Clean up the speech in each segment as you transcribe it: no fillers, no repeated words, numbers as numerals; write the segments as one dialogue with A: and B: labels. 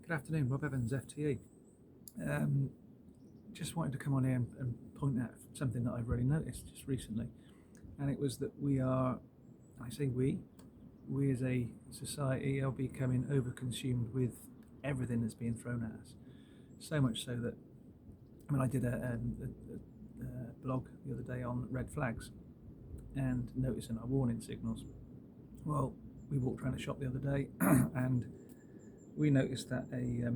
A: Good afternoon, Rob Evans, FTE. Just wanted to come on here and point out something that I've really noticed just recently, and it was that I say we as a society are becoming overconsumed with everything that's being thrown at us. So much so that, I did a blog the other day on red flags and noticing our warning signals. Well, we walked around a shop the other day and we noticed that a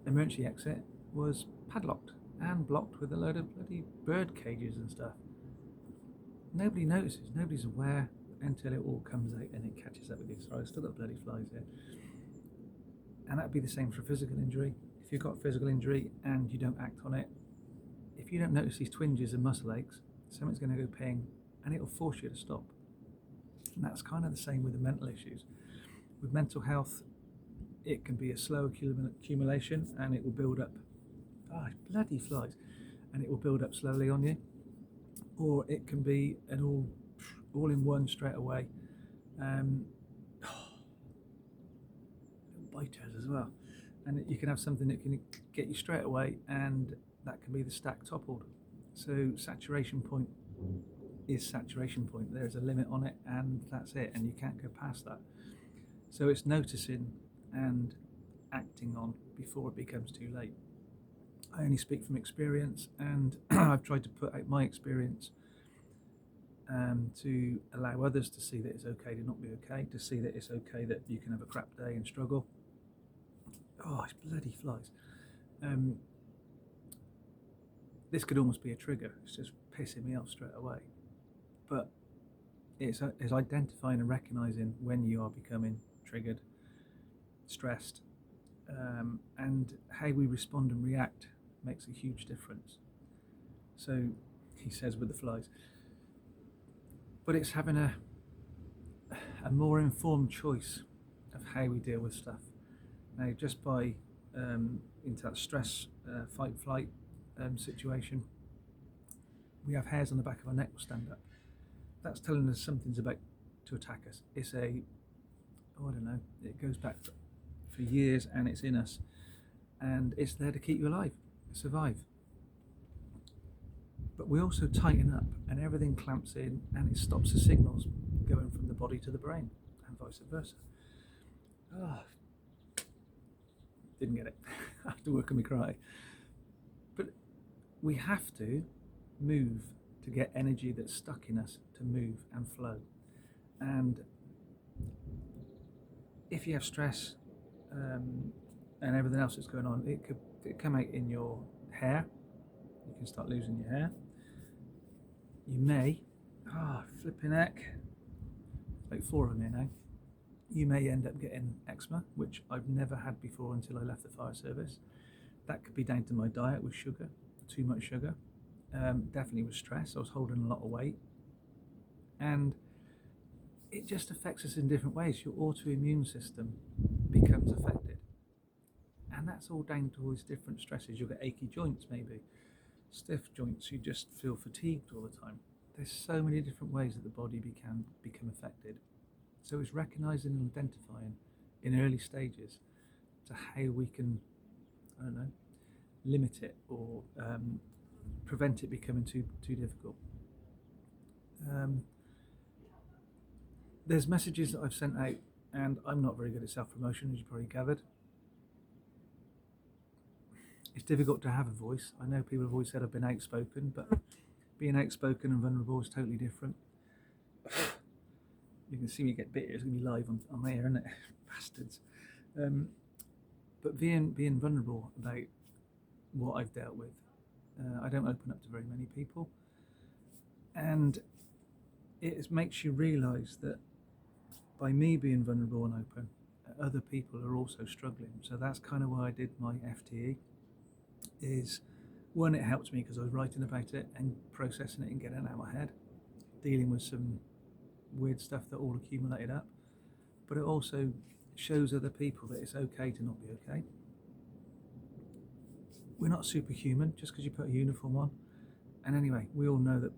A: emergency exit was padlocked and blocked with a load of bloody bird cages and stuff. Nobody notices, nobody's aware until it all comes out and it catches up with you. Sorry, I've still got bloody flies here. And that'd be the same for a physical injury. If you've got a physical injury and you don't act on it, if you don't notice these twinges and muscle aches, something's going to go ping and it'll force you to stop. And that's kind of the same with the mental issues. With mental health, it can be a slow accumulation and it will build up. Bloody flies. And it will build up slowly on you. Or it can be an all in one straight away. Biters as well. And you can have something that can get you straight away, and that can be the stack toppled. So saturation point is saturation point. There's a limit on it, and that's it, and you can't go past that. So it's noticing and acting on before it becomes too late. I only speak from experience, and I've tried to put out my experience to allow others to see that it's okay to not be okay, to see that it's okay that you can have a crap day and struggle. It's bloody flies. This could almost be a trigger. It's just pissing me off straight away. But it's identifying and recognising when you are becoming triggered, stressed, and how we respond and react makes a huge difference. So he says with the flies. But it's having a more informed choice of how we deal with stuff. Now, just by into that stress, fight, flight situation, we have hairs on the back of our neck will stand up. That's telling us something's about to attack us. It's I don't know, it goes back for years and it's in us. And it's there to keep you alive, survive. But we also tighten up and everything clamps in and it stops the signals going from the body to the brain and vice versa. Didn't get it. I have to work on my cry. But we have to move to get energy that's stuck in us to move and flow. And if you have stress and everything else that's going on, it could come out in your hair. You can start losing your hair. You may, flipping heck, about 4 of them here now. You may end up getting eczema, which I've never had before until I left the fire service. That could be down to my diet with sugar, too much sugar. Definitely with stress. I was holding a lot of weight. And it just affects us in different ways. Your autoimmune system becomes affected. And that's all down to all these different stresses. You'll get achy joints maybe, stiff joints, you just feel fatigued all the time. There's so many different ways that the body can become affected. So it's recognising and identifying in early stages to how we can, limit it or prevent it becoming too difficult. There's messages that I've sent out, and I'm not very good at self-promotion, as you probably gathered. It's difficult to have a voice. I know people have always said I've been outspoken, but being outspoken and vulnerable is totally different. You can see me get bitter. It's going to be live on my air, isn't it? Bastards. But being vulnerable about what I've dealt with, I don't open up to very many people. And it makes you realise that by me being vulnerable and open, other people are also struggling. So that's kind of why I did my FTE. Is one, it helped me because I was writing about it and processing it and getting it out of my head, dealing with some weird stuff that all accumulated up, but it also shows other people that it's okay to not be okay. We're not superhuman just because you put a uniform on. And anyway, we all know that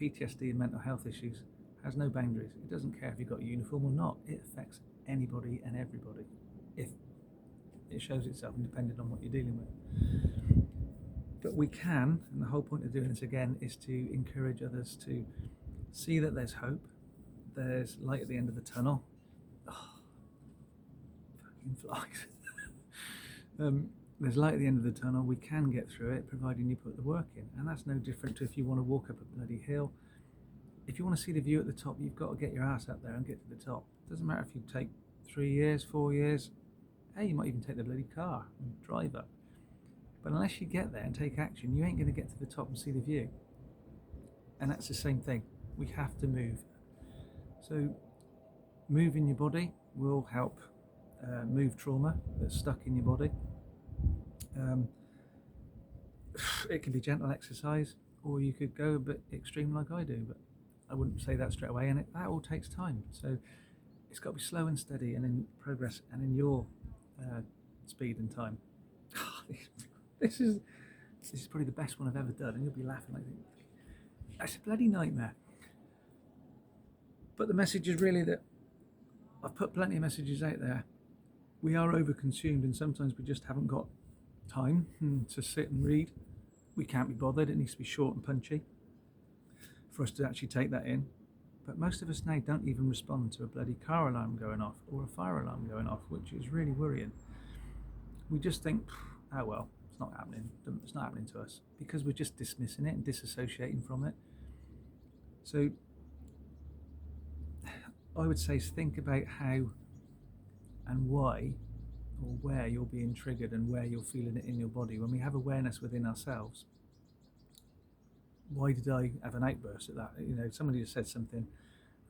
A: PTSD and mental health issues has no boundaries. It doesn't care if you've got a uniform or not. It affects anybody and everybody. If it shows itself, depending on what you're dealing with. But we can, and the whole point of doing this again is to encourage others to see that there's hope, there's light at the end of the tunnel. Oh, fucking flies. There's light at the end of the tunnel. We can get through it, providing you put the work in, and that's no different to if you want to walk up a bloody hill. If you want to see the view at the top, you've got to get your ass up there and get to the top. It doesn't matter if you take 3 years, 4 years. Hey, you might even take the bloody car and drive up. But unless you get there and take action, you ain't going to get to the top and see the view. And that's the same thing. We have to move. So moving your body will help move trauma that's stuck in your body. It can be gentle exercise, or you could go a bit extreme like I do, but I wouldn't say that straight away, and that all takes time. So it's got to be slow and steady and in progress and in your speed and time. This is probably the best one I've ever done, and you'll be laughing like, that's a bloody nightmare. But the message is really that I've put plenty of messages out there. We are overconsumed, and sometimes we just haven't got time to sit and read. We can't be bothered. It needs to be short and punchy for us to actually take that in. But most of us now don't even respond to a bloody car alarm going off or a fire alarm going off, which is really worrying. We just think, oh well, it's not happening. It's not happening to us, because we're just dismissing it and disassociating from it. So I would say think about how and why or where you're being triggered and where you're feeling it in your body. When we have awareness within ourselves, why did I have an outburst at that? Somebody just said something,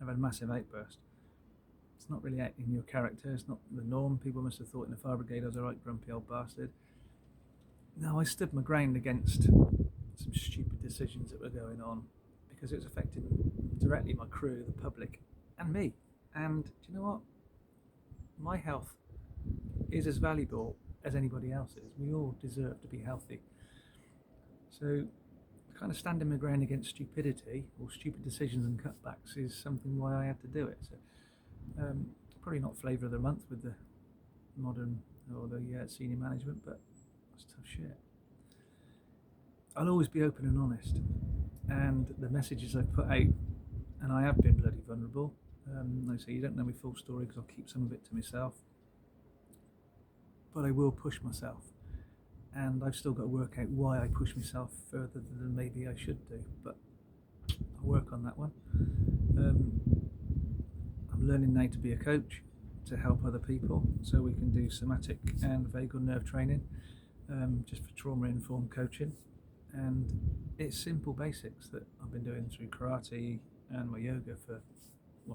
A: I've had a massive outburst. It's not really in your character, it's not the norm. People must have thought in the fire brigade I was a right grumpy old bastard. No, I stood my ground against some stupid decisions that were going on, because it was affecting directly my crew, the public, and me. And do you know what? My health is as valuable as anybody else's. We all deserve to be healthy. So kind of standing my ground against stupidity or stupid decisions and cutbacks is something why I had to do it. So probably not flavour of the month with the modern or the senior management, but it's tough shit. I'll always be open and honest, and the messages I've put out, and I have been bloody vulnerable. Like I say, you don't know my full story because I'll keep some of it to myself, but I will push myself, and I've still got to work out why I push myself further than maybe I should do, but I'll work on that one. I'm learning now to be a coach to help other people, so we can do somatic and vagal nerve training, just for trauma-informed coaching. And it's simple basics that I've been doing through karate and my yoga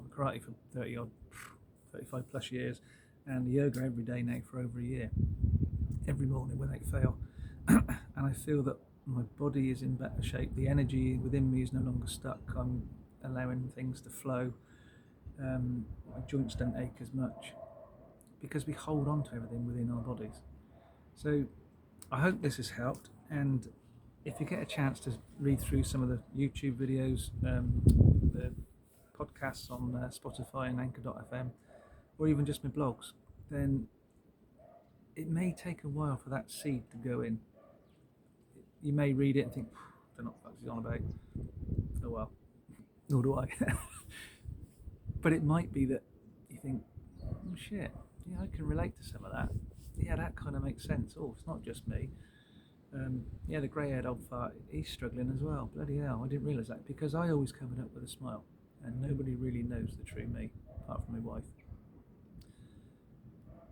A: karate for 35 plus years, and yoga every day now for over a year, every morning without fail. And I feel that my body is in better shape. The energy within me is no longer stuck. I'm allowing things to flow. My joints don't ache as much because we hold on to everything within our bodies. So I hope this has helped, and if you get a chance to read through some of the YouTube videos, the podcasts on Spotify and Anchor.fm, or even just my blogs, then it may take a while for that seed to go in. You may read it and think, they're not what he's on about. Oh well, nor do I. But it might be that you think, oh shit, yeah, I can relate to some of that. Yeah, that kind of makes sense. Oh, it's not just me. The grey-haired old fart, he's struggling as well. Bloody hell, I didn't realise that, because I always covered up with a smile, and nobody really knows the true me, apart from my wife.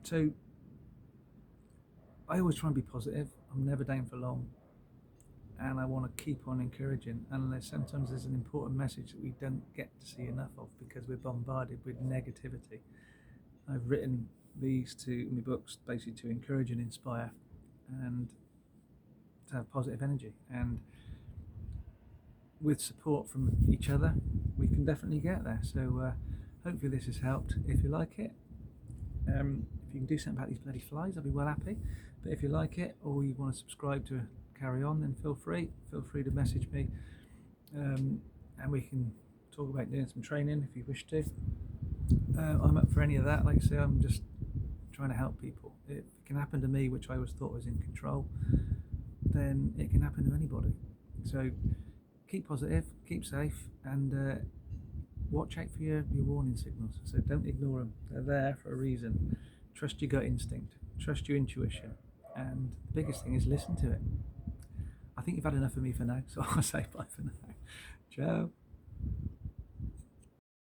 A: So I always try and be positive. I'm never down for long, and I want to keep on encouraging. And sometimes there's an important message that we don't get to see enough of because we're bombarded with negativity. I've written these in my books basically to encourage and inspire, and to have positive energy. And with support from each other, we can definitely get there. So hopefully this has helped. If you like it, if you can do something about these bloody flies, I'll be well happy. But if you like it, or you want to subscribe to carry on, then feel free to message me, and we can talk about doing some training if you wish to. I'm up for any of that. Like I say, I'm just trying to help people. if it can happen to me, which I always thought was in control, then it can happen to anybody. So keep positive, keep safe, and watch out for your warning signals. So don't ignore them. They're there for a reason. Trust your gut instinct. Trust your intuition. And the biggest thing is listen to it. I think you've had enough of me for now, so I'll say bye for now. Ciao.